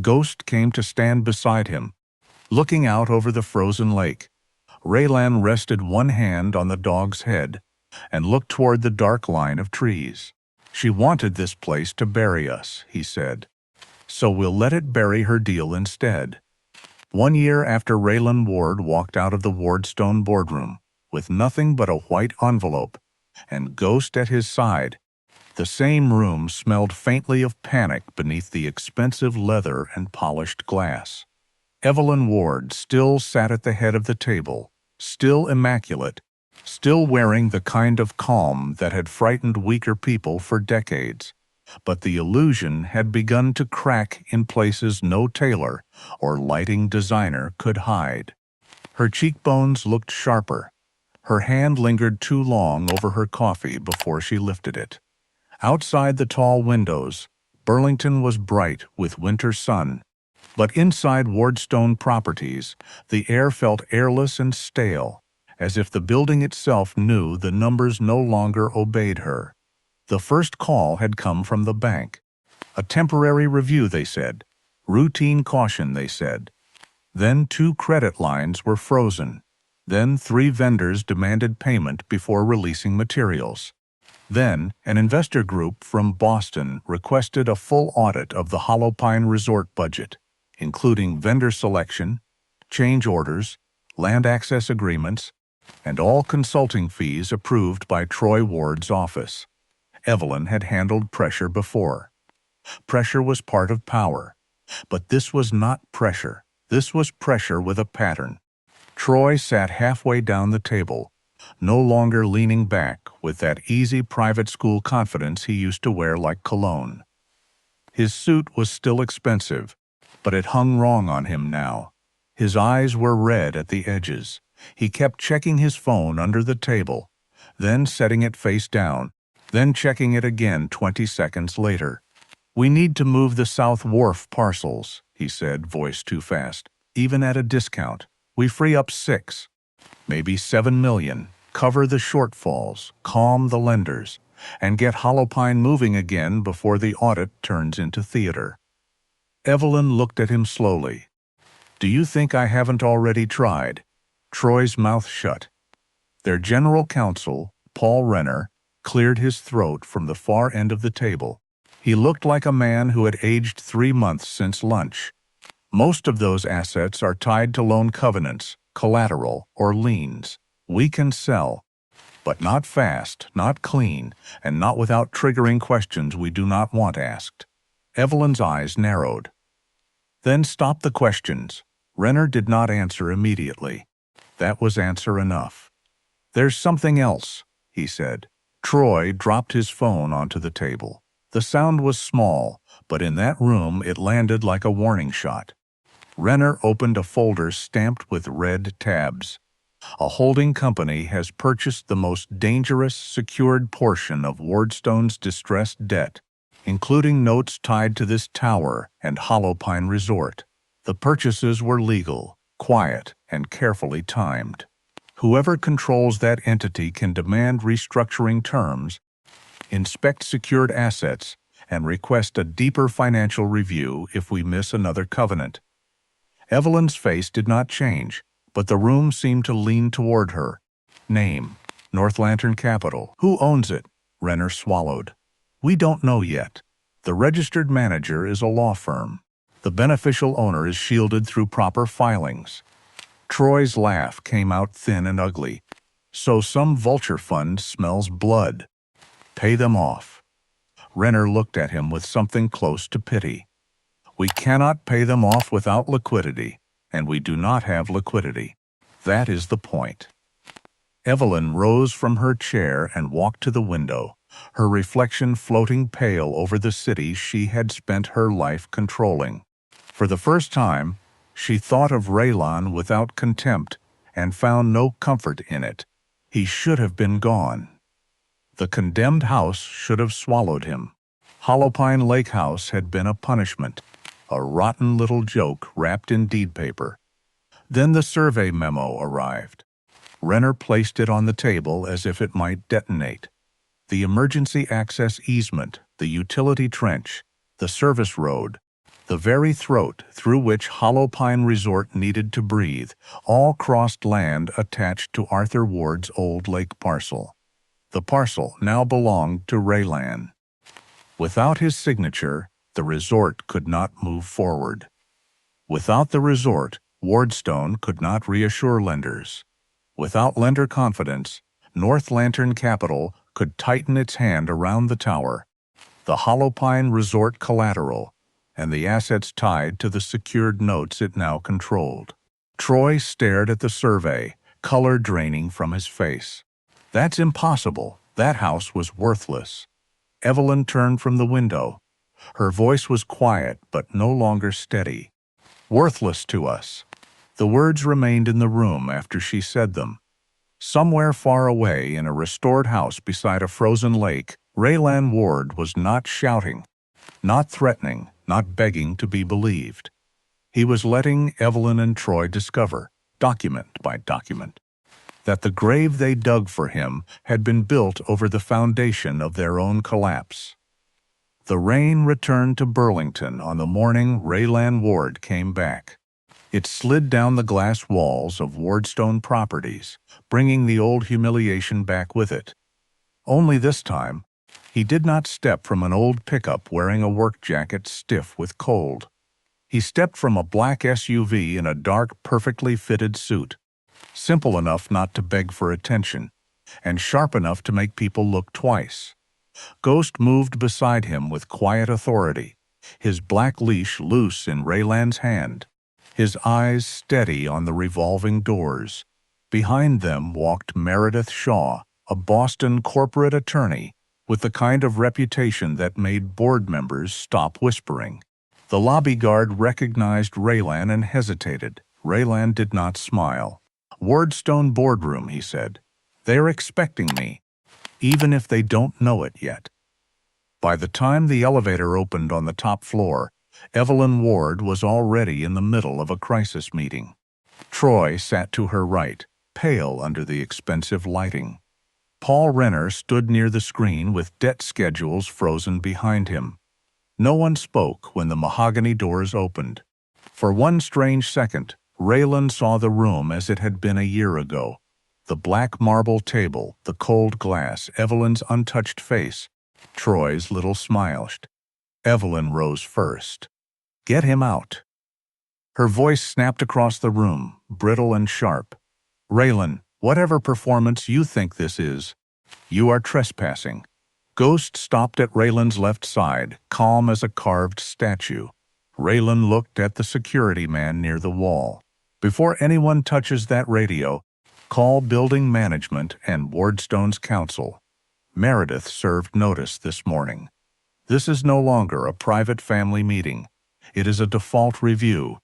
Ghost came to stand beside him, looking out over the frozen lake. Raylan rested one hand on the dog's head and looked toward the dark line of trees. She wanted this place to bury us, he said. So we'll let it bury her deal instead. 1 year after Raylan Ward walked out of the Wardstone boardroom, with nothing but a white envelope, and Ghost at his side, the same room smelled faintly of panic beneath the expensive leather and polished glass. Evelyn Ward still sat at the head of the table, still immaculate, still wearing the kind of calm that had frightened weaker people for decades. But the illusion had begun to crack in places no tailor or lighting designer could hide. Her cheekbones looked sharper. Her hand lingered too long over her coffee before she lifted it. Outside the tall windows, Burlington was bright with winter sun, but inside Wardstone Properties, the air felt airless and stale, as if the building itself knew the numbers no longer obeyed her. The first call had come from the bank. A temporary review, they said. Routine caution, they said. Then 2 credit lines were frozen. Then 3 vendors demanded payment before releasing materials. Then an investor group from Boston requested a full audit of the Holopine Resort budget. including vendor selection, change orders, land access agreements, and all consulting fees approved by Troy Ward's office. Evelyn had handled pressure before. Pressure was part of power. But this was not pressure. This was pressure with a pattern. Troy sat halfway down the table, no longer leaning back with that easy private school confidence he used to wear like cologne. His suit was still expensive, but it hung wrong on him now. His eyes were red at the edges. He kept checking his phone under the table, then setting it face down, then checking it again 20 seconds later. "We need to move the South Wharf parcels," he said, voice too fast. "Even at a discount, we free up 6, maybe 7 million, cover the shortfalls, calm the lenders, and get Holopine moving again before the audit turns into theater." Evelyn looked at him slowly. "Do you think I haven't already tried?" Troy's mouth shut. Their general counsel, Paul Renner, cleared his throat from the far end of the table. He looked like a man who had aged 3 months since lunch. "Most of those assets are tied to loan covenants, collateral, or liens. We can sell, but not fast, not clean, and not without triggering questions we do not want asked." Evelyn's eyes narrowed. "Then stop the questions." Renner did not answer immediately. That was answer enough. "There's something else," he said. Troy dropped his phone onto the table. The sound was small, but in that room it landed like a warning shot. Renner opened a folder stamped with red tabs. "A holding company has purchased the most dangerous secured portion of Wardstone's distressed debt, including notes tied to this tower and Holopine Resort. The purchases were legal, quiet, and carefully timed. Whoever controls that entity can demand restructuring terms, inspect secured assets, and request a deeper financial review if we miss another covenant." Evelyn's face did not change, but the room seemed to lean toward her. "Name: North Lantern Capital. Who owns it?" Renner swallowed. "We don't know yet. The registered manager is a law firm. The beneficial owner is shielded through proper filings." Troy's laugh came out thin and ugly. "So some vulture fund smells blood. Pay them off." Renner looked at him with something close to pity. "We cannot pay them off without liquidity, and we do not have liquidity. That is the point." Evelyn rose from her chair and walked to the window, her reflection floating pale over the city she had spent her life controlling. For the first time, she thought of Raylan without contempt and found no comfort in it. He should have been gone. The condemned house should have swallowed him. Holopine Lake House had been a punishment, a rotten little joke wrapped in deed paper. Then the survey memo arrived. Renner placed it on the table as if it might detonate. The emergency access easement, the utility trench, the service road, the very throat through which Holopine Resort needed to breathe, all crossed land attached to Arthur Ward's old lake parcel. The parcel now belonged to Raylan. Without his signature, the resort could not move forward. Without the resort, Wardstone could not reassure lenders. Without lender confidence, North Lantern Capital could tighten its hand around the tower, the Holopine Resort collateral, and the assets tied to the secured notes it now controlled. Troy stared at the survey, color draining from his face. "That's impossible. That house was worthless." Evelyn turned from the window. Her voice was quiet but no longer steady. "Worthless to us." The words remained in the room after she said them. Somewhere far away in a restored house beside a frozen lake, Raylan Ward was not shouting, not threatening, not begging to be believed. He was letting Evelyn and Troy discover, document by document, that the grave they dug for him had been built over the foundation of their own collapse. The rain returned to Burlington on the morning Raylan Ward came back. It slid down the glass walls of Wardstone Properties, bringing the old humiliation back with it. Only this time, he did not step from an old pickup wearing a work jacket stiff with cold. He stepped from a black SUV in a dark, perfectly fitted suit, simple enough not to beg for attention, and sharp enough to make people look twice. Ghost moved beside him with quiet authority, his black leash loose in Raylan's hand, his eyes steady on the revolving doors. Behind them walked Meredith Shaw, a Boston corporate attorney with the kind of reputation that made board members stop whispering. The lobby guard recognized Raylan and hesitated. Raylan did not smile. "Wardstone boardroom," he said. "They're expecting me, even if they don't know it yet." By the time the elevator opened on the top floor, Evelyn Ward was already in the middle of a crisis meeting. Troy sat to her right, pale under the expensive lighting. Paul Renner stood near the screen with debt schedules frozen behind him. No one spoke when the mahogany doors opened. For one strange second, Raylan saw the room as it had been a year ago. The black marble table, the cold glass, Evelyn's untouched face, Troy's little smile. Evelyn rose first. "Get him out." Her voice snapped across the room, brittle and sharp. "Raylan, whatever performance you think this is, you are trespassing." Ghost stopped at Raylan's left side, calm as a carved statue. Raylan looked at the security man near the wall. "Before anyone touches that radio, call building management and Wardstone's counsel. Meredith served notice this morning. This is no longer a private family meeting. It is a default review,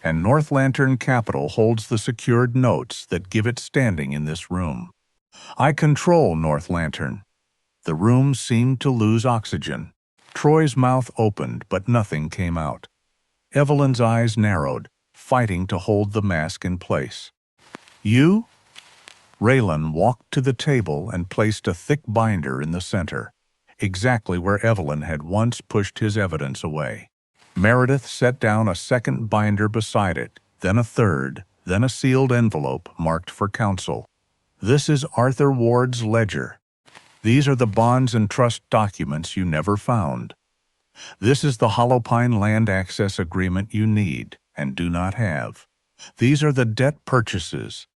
and North Lantern Capital holds the secured notes that give it standing in this room. I control North Lantern." The room seemed to lose oxygen. Troy's mouth opened, but nothing came out. Evelyn's eyes narrowed, fighting to hold the mask in place. "You?" Raylan walked to the table and placed a thick binder in the center, exactly where Evelyn had once pushed his evidence away. Meredith set down a second binder beside it, then a third, then a sealed envelope marked for counsel. "This is Arthur Ward's ledger. These are the bonds and trust documents you never found. This is the Hollow Pine land access agreement you need and do not have. These are the debt purchases.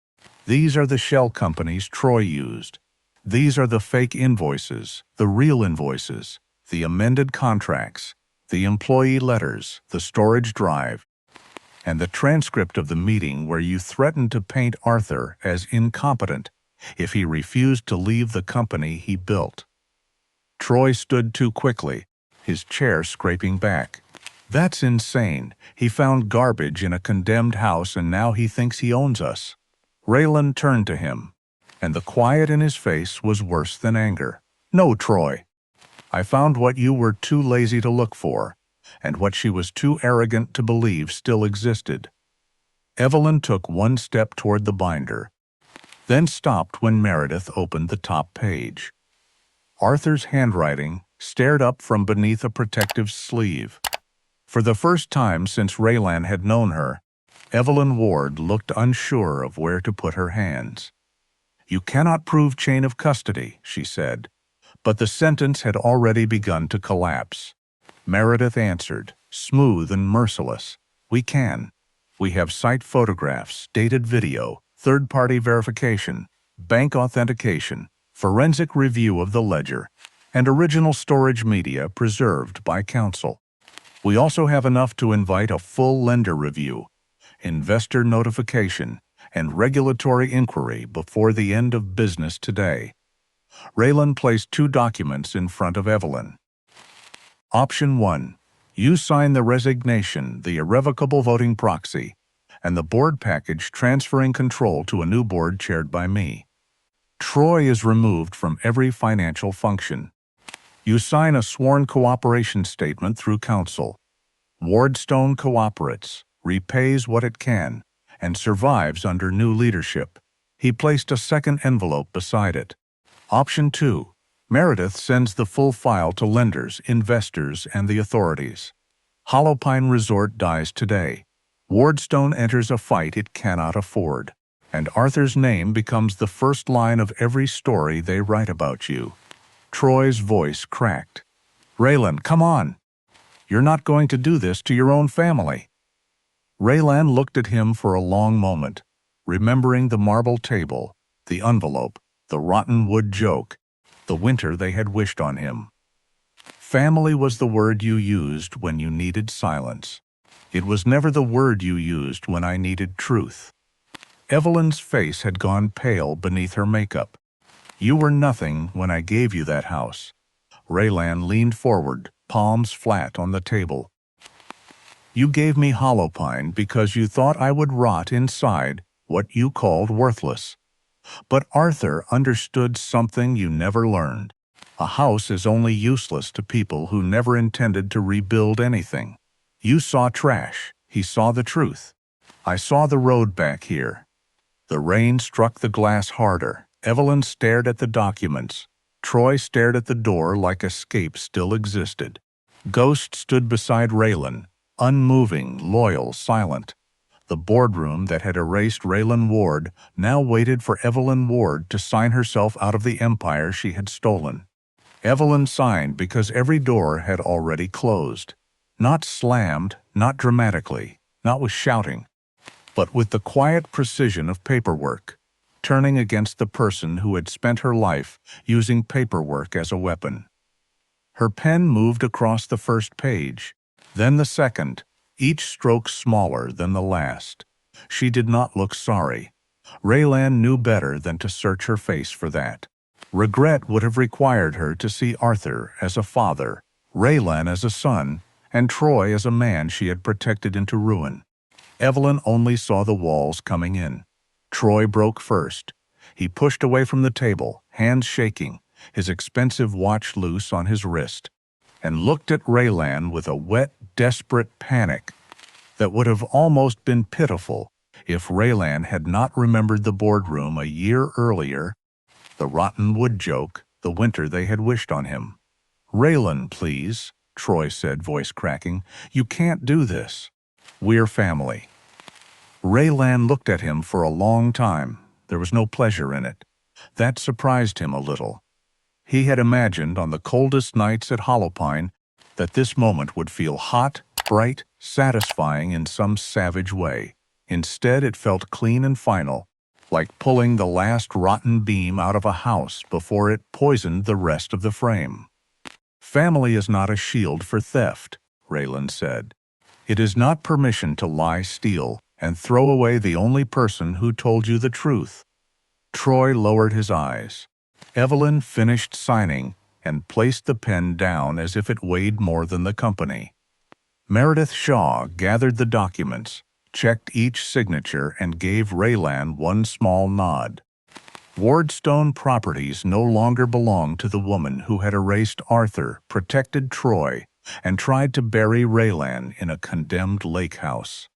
These are the shell companies Troy used. These are the fake invoices, the real invoices, the amended contracts, the employee letters, the storage drive, and the transcript of the meeting where you threatened to paint Arthur as incompetent if he refused to leave the company he built." Troy stood too quickly, his chair scraping back. "That's insane. He found garbage in a condemned house and now he thinks he owns us." Raylan turned to him, and the quiet in his face was worse than anger. "No, Troy. I found what you were too lazy to look for, and what she was too arrogant to believe still existed." Evelyn took one step toward the binder, then stopped when Meredith opened the top page. Arthur's handwriting stared up from beneath a protective sleeve. For the first time since Raylan had known her, Evelyn Ward looked unsure of where to put her hands. "You cannot prove chain of custody," she said, but the sentence had already begun to collapse. Meredith answered, smooth and merciless, "We can. We have site photographs, dated video, third-party verification, bank authentication, forensic review of the ledger, and original storage media preserved by counsel. We also have enough to invite a full lender review, investor notification, and regulatory inquiry before the end of business today." Raylan placed two documents in front of Evelyn. Option 1. You sign the resignation, the irrevocable voting proxy, and the board package transferring control to a new board chaired by me. Troy is removed from every financial function. You sign a sworn cooperation statement through counsel. Wardstone cooperates, repays what it can, and survives under new leadership. He placed a second envelope beside it. Option 2. Meredith sends the full file to lenders, investors, and the authorities. Hollow Pine Resort dies today. Wardstone enters a fight it cannot afford, and Arthur's name becomes the first line of every story they write about you. Troy's voice cracked. "Raylan, come on. You're not going to do this to your own family." Raylan looked at him for a long moment, remembering the marble table, the envelope, the rotten wood joke, the winter they had wished on him. Family was the word you used when you needed silence. It was never the word you used when I needed truth. Evelyn's face had gone pale beneath her makeup. You were nothing when I gave you that house. Raylan leaned forward, palms flat on the table. You gave me Holopine because you thought I would rot inside what you called worthless. But Arthur understood something you never learned. A house is only useless to people who never intended to rebuild anything. You saw trash. He saw the truth. I saw the road back here. The rain struck the glass harder. Evelyn stared at the documents. Troy stared at the door like escape still existed. Ghost stood beside Raylan, unmoving, loyal, silent. The boardroom that had erased Raylan Ward now waited for Evelyn Ward to sign herself out of the empire she had stolen. Evelyn signed because every door had already closed. Not slammed, not dramatically, not with shouting, but with the quiet precision of paperwork, turning against the person who had spent her life using paperwork as a weapon. Her pen moved across the first page, then the second, each stroke smaller than the last. She did not look sorry. Raylan knew better than to search her face for that. Regret would have required her to see Arthur as a father, Raylan as a son, and Troy as a man she had protected into ruin. Evelyn only saw the walls coming in. Troy broke first. He pushed away from the table, hands shaking, his expensive watch loose on his wrist, and looked at Raylan with a wet, desperate panic that would have almost been pitiful if Raylan had not remembered the boardroom a year earlier, the rotten wood joke, the winter they had wished on him. Raylan, please, Troy said, voice cracking. You can't do this. We're family. Raylan looked at him for a long time. There was no pleasure in it. That surprised him a little. He had imagined on the coldest nights at Holopine that this moment would feel hot, bright, satisfying in some savage way. Instead, it felt clean and final, like pulling the last rotten beam out of a house before it poisoned the rest of the frame. Family is not a shield for theft, Raylan said. It is not permission to lie, steal, and throw away the only person who told you the truth. Troy lowered his eyes. Evelyn finished signing and placed the pen down as if it weighed more than the company. Meredith Shaw gathered the documents, checked each signature, and gave Raylan one small nod. Wardstone Properties no longer belonged to the woman who had erased Arthur, protected Troy, and tried to bury Raylan in a condemned lake house.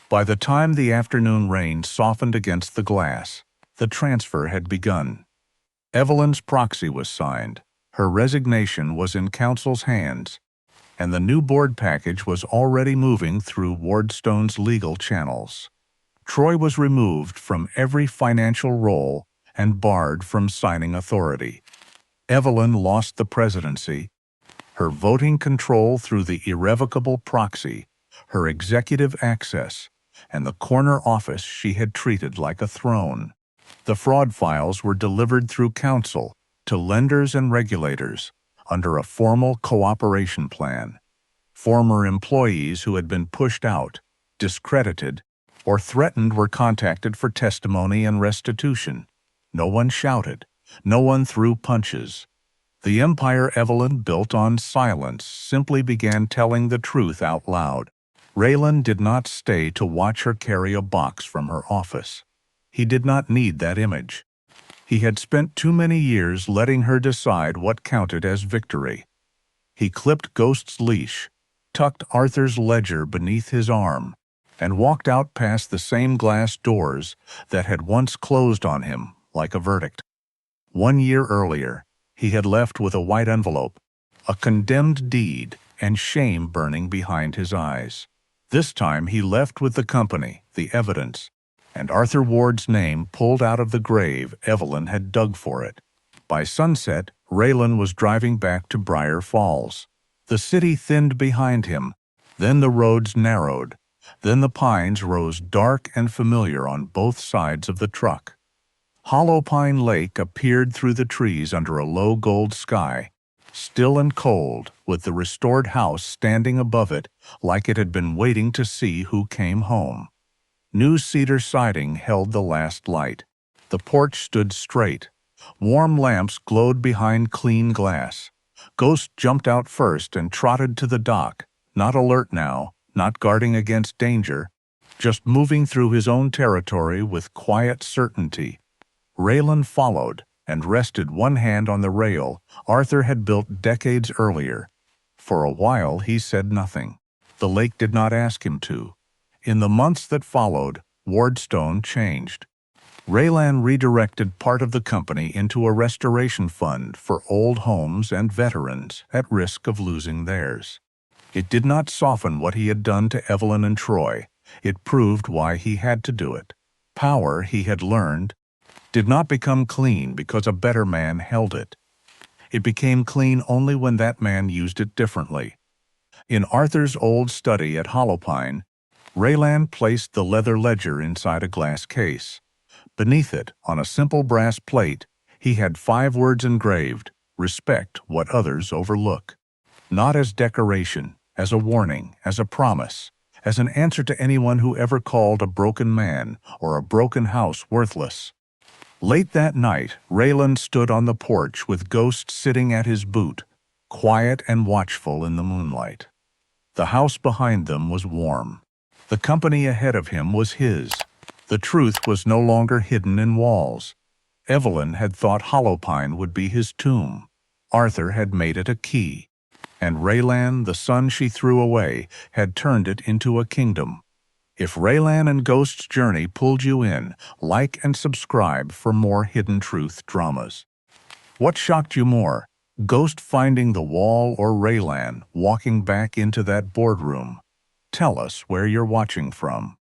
By the time the afternoon rain softened against the glass, the transfer had begun. Evelyn's proxy was signed, her resignation was in Council's hands, and the new board package was already moving through Wardstone's legal channels. Troy was removed from every financial role and barred from signing authority. Evelyn lost the presidency, her voting control through the irrevocable proxy, her executive access, and the corner office she had treated like a throne. The fraud files were delivered through Council to lenders and regulators under a formal cooperation plan. Former employees who had been pushed out, discredited, or threatened were contacted for testimony and restitution. No one shouted. No one threw punches. The empire Evelyn built on silence simply began telling the truth out loud. Raylan did not stay to watch her carry a box from her office. He did not need that image. He had spent too many years letting her decide what counted as victory. He clipped Ghost's leash, tucked Arthur's ledger beneath his arm, and walked out past the same glass doors that had once closed on him like a verdict. 1 year earlier, he had left with a white envelope, a condemned deed, and shame burning behind his eyes. This time he left with the company, the evidence, and Arthur Ward's name pulled out of the grave Evelyn had dug for it. By sunset, Raylan was driving back to Briar Falls. The city thinned behind him, then the roads narrowed, Then the pines rose dark and familiar on both sides of the truck. Hollow Pine Lake appeared through the trees under a low gold sky, still and cold, with the restored house standing above it like it had been waiting to see who came home. New cedar siding held the last light. The porch stood straight. Warm lamps glowed behind clean glass. Ghost jumped out first and trotted to the dock, not alert now, not guarding against danger, just moving through his own territory with quiet certainty. Raylan followed and rested one hand on the rail Arthur had built decades earlier. For a while he said nothing. The lake did not ask him to. In the months that followed, Wardstone changed. Raylan redirected part of the company into a restoration fund for old homes and veterans at risk of losing theirs. It did not soften what he had done to Evelyn and Troy. It proved why he had to do it. Power, he had learned, did not become clean because a better man held it. It became clean only when that man used it differently. In Arthur's old study at Hollowpine, Raylan placed the leather ledger inside a glass case. Beneath it, on a simple brass plate, he had 5 words engraved: respect what others overlook. Not as decoration, as a warning, as a promise, as an answer to anyone who ever called a broken man or a broken house worthless. Late that night, Raylan stood on the porch with Ghost sitting at his boot, quiet and watchful in the moonlight. The house behind them was warm. The company ahead of him was his. The truth was no longer hidden in walls. Evelyn had thought Hollowpine would be his tomb. Arthur had made it a key. And Raylan, the son she threw away, had turned it into a kingdom. If Raylan and Ghost's journey pulled you in, like and subscribe for more Hidden Truth dramas. What shocked you more, Ghost finding the wall or Raylan walking back into that boardroom? Tell us where you're watching from.